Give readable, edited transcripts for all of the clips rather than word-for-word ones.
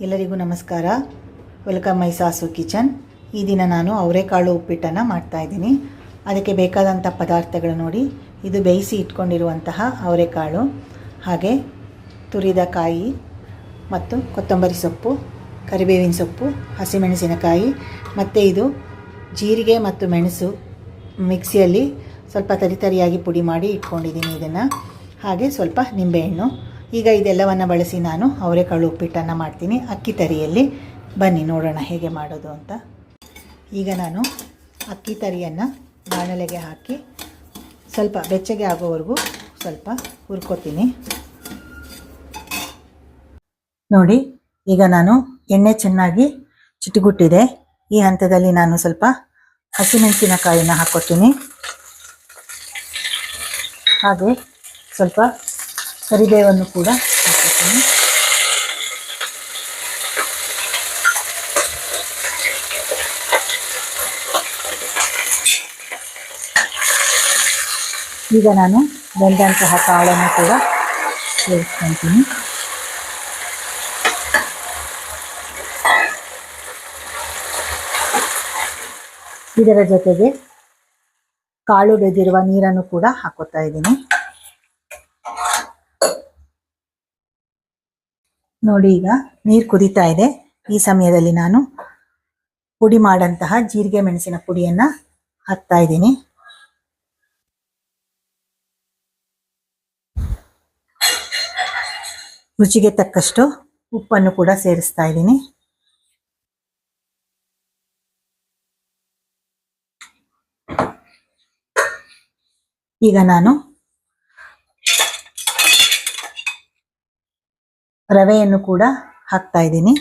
ಎಲ್ಲರಿಗೂ ನಮಸ್ಕಾರ. ವೆಲ್ಕಮ್ ಮೈ sauce kitchen. ಈ ದಿನ ನಾನು ಅವರೆಕಾಳು ಉಪ್ಪಿಟ್ಟನ್ನು ಮಾಡ್ತಾಯಿದ್ದೀನಿ. ಅದಕ್ಕೆ ಬೇಕಾದಂಥ ಪದಾರ್ಥಗಳು ನೋಡಿ. ಇದು ಬೇಯಿಸಿ ಇಟ್ಕೊಂಡಿರುವಂತಹ ಅವರೆಕಾಳು, ಹಾಗೆ ತುರಿದ ಕಾಯಿ ಮತ್ತು ಕೊತ್ತಂಬರಿ ಸೊಪ್ಪು, ಕರಿಬೇವಿನ ಸೊಪ್ಪು, ಹಸಿಮೆಣಸಿನಕಾಯಿ, ಮತ್ತು ಇದು ಜೀರಿಗೆ ಮತ್ತು ಮೆಣಸು ಮಿಕ್ಸಿಯಲ್ಲಿ ಸ್ವಲ್ಪ ತರಿಯಾಗಿ ಪುಡಿ ಮಾಡಿ ಇಟ್ಕೊಂಡಿದ್ದೀನಿ ಇದನ್ನು. ಹಾಗೆ ಸ್ವಲ್ಪ ನಿಂಬೆಹಣ್ಣು. ಈಗ ಇದೆಲ್ಲವನ್ನು ಬಳಸಿ ನಾನು ಅವರೆಕಾಳು ಉಪ್ಪಿಟ್ಟನ್ನು ಮಾಡ್ತೀನಿ ಅಕ್ಕಿ ತರಿಯಲ್ಲಿ. ಬನ್ನಿ ನೋಡೋಣ ಹೇಗೆ ಮಾಡೋದು ಅಂತ. ಈಗ ನಾನು ಅಕ್ಕಿ ತರಿಯನ್ನು ಬಾಣಲೆಗೆ ಹಾಕಿ ಸ್ವಲ್ಪ ಬೆಚ್ಚಗೆ ಆಗೋವರೆಗೂ ಸ್ವಲ್ಪ ಹುರ್ಕೋತೀನಿ. ನೋಡಿ, ಈಗ ನಾನು ಎಣ್ಣೆ ಚೆನ್ನಾಗಿ ಚಿಟುಗುಟ್ಟಿದೆ. ಈ ಹಂತದಲ್ಲಿ ನಾನು ಸ್ವಲ್ಪ ಹಸಿಮೆಣಸಿನಕಾಯಿನ ಹಾಕ್ಕೊತೀನಿ. ಹಾಗೆ ಸ್ವಲ್ಪ ಕರಿಬೇವನ್ನು ಕೂಡ ಹಾಕ್ತೀನಿ. ಈಗ ನಾನು ಬೆಂದಂತಹ ಕಾಳನ್ನು ಕೂಡ ಸೇರಿಸ್ಕೊತೀನಿ. ಇದರ ಜೊತೆಗೆ ಕಾಳು ಬೆಂದಿರುವ ನೀರನ್ನು ಕೂಡ ಹಾಕೋತಾ ಇದ್ದೀನಿ. ನೋಡಿ, ಈಗ ನೀರು ಕುದೀತಾ ಇದೆ. ಈ ಸಮಯದಲ್ಲಿ ನಾನು ಪುಡಿ ಮಾಡಂತಹ ಜೀರಿಗೆ ಮೆಣಸಿನ ಪುಡಿಯನ್ನು ಹಾಕ್ತಾ ಇದ್ದೀನಿ. ರುಚಿಗೆ ತಕ್ಕಷ್ಟು ಉಪ್ಪನ್ನು ಕೂಡ ಸೇರಿಸ್ತಾ ಇದ್ದೀನಿ. ಈಗ ನಾನು ರವೆಯನ್ನು ಕೂಡ ಹಾಕ್ತಾ ಇದ್ದೀನಿ.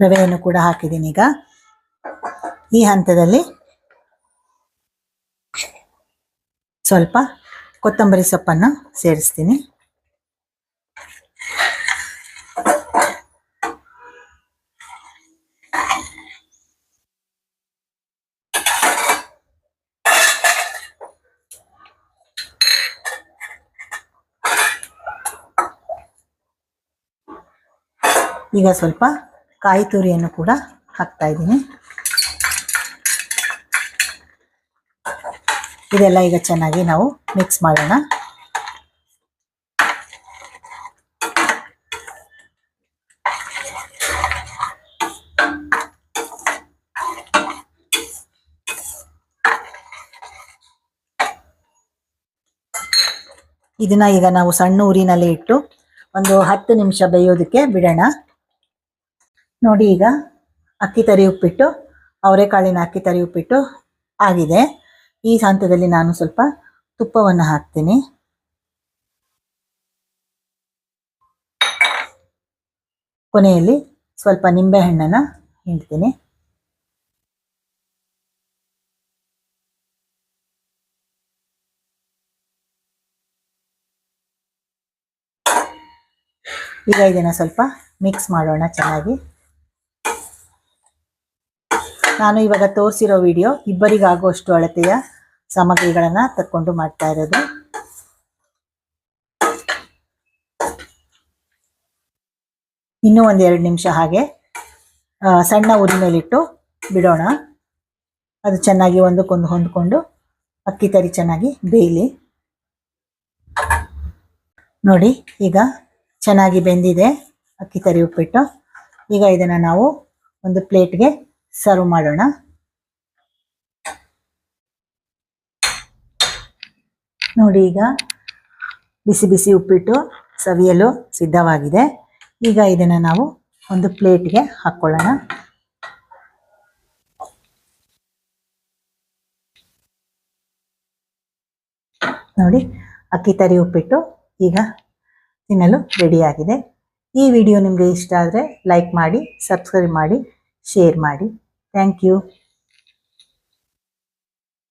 ರವೆಯನ್ನು ಕೂಡ ಹಾಕಿದ್ದೀನಿ. ಈಗ ಈ ಹಂತದಲ್ಲಿ ಸ್ವಲ್ಪ ಕೊತ್ತಂಬರಿ ಸೊಪ್ಪನ್ನು ಸೇರಿಸ್ತೀನಿ. ಈಗ ಸ್ವಲ್ಪ ಕಾಯಿ ತುರಿಯನ್ನು ಕೂಡ ಹಾಕ್ತಾ ಇದ್ದೀನಿ. ಇದೆಲ್ಲ ಈಗ ಚೆನ್ನಾಗಿ ನಾವು ಮಿಕ್ಸ್ ಮಾಡೋಣ. ಇದನ್ನ ಈಗ ನಾವು ಸಣ್ಣ ಉರಿನಲ್ಲಿ ಇಟ್ಟು ಒಂದು 10 ನಿಮಿಷ ಬೇಯೋದಕ್ಕೆ ಬಿಡೋಣ. ನೋಡಿ, ಈಗ ಅಕ್ಕಿ ತರಿ ಉಪ್ಪಿಟ್ಟು, ಅವರೆಕಾಳಿನ ಅಕ್ಕಿ ತರಿ ಉಪ್ಪಿಟ್ಟು ಆಗಿದೆ. ಈ ಹಂತದಲ್ಲಿ ನಾನು ಸ್ವಲ್ಪ ತುಪ್ಪವನ್ನು ಹಾಕ್ತೀನಿ. ಕೊನೆಯಲ್ಲಿ ಸ್ವಲ್ಪ ನಿಂಬೆ ಹಣ್ಣನ್ನು ಹಿಂಡ್ತೀನಿ. ಈಗ ಇದನ್ನು ಸ್ವಲ್ಪ ಮಿಕ್ಸ್ ಮಾಡೋಣ ಚೆನ್ನಾಗಿ. ನಾನು ಇವಾಗ ತೋರಿಸಿರೋ ವಿಡಿಯೋ ಇಬ್ಬರಿಗಾಗುವಷ್ಟು ಅಳತೆಯ ಸಾಮಗ್ರಿಗಳನ್ನು ತಕ್ಕೊಂಡು ಮಾಡ್ತಾ ಇರೋದು. ಇನ್ನೂ 1-2 ನಿಮಿಷ ಹಾಗೆ ಸಣ್ಣ ಉರಿ ಮೇಲಿಟ್ಟು ಬಿಡೋಣ. ಅದು ಚೆನ್ನಾಗಿ ಒಂದಕ್ಕೊಂದು ಹೊಂದ್ಕೊಂಡು ಅಕ್ಕಿ ತರಿ ಚೆನ್ನಾಗಿ ಬೇಯಲಿ. ನೋಡಿ, ಈಗ ಚೆನ್ನಾಗಿ ಬೆಂದಿದೆ ಅಕ್ಕಿ ತರಿ ಉಪ್ಪಿಟ್ಟು. ಈಗ ಇದನ್ನು ನಾವು ಒಂದು ಪ್ಲೇಟ್ಗೆ ಸರ್ವ್ ಮಾಡೋಣ. ನೋಡಿ, ಈಗ ಬಿಸಿ ಬಿಸಿ ಉಪ್ಪಿಟ್ಟು ಸವಿಯಲು ಸಿದ್ಧವಾಗಿದೆ. ಈಗ ಇದನ್ನು ನಾವು ಒಂದು ಪ್ಲೇಟ್ಗೆ ಹಾಕ್ಕೊಳ್ಳೋಣ. ನೋಡಿ, ಅಕ್ಕಿ ತರಿ ಉಪ್ಪಿಟ್ಟು ಈಗ ತಿನ್ನಲು ರೆಡಿಯಾಗಿದೆ. ಈ ವಿಡಿಯೋ ನಿಮಗೆ ಇಷ್ಟ ಆದರೆ ಲೈಕ್ ಮಾಡಿ, ಸಬ್ಸ್ಕ್ರೈಬ್ ಮಾಡಿ, ಶೇರ್ ಮಾಡಿ. Thank you.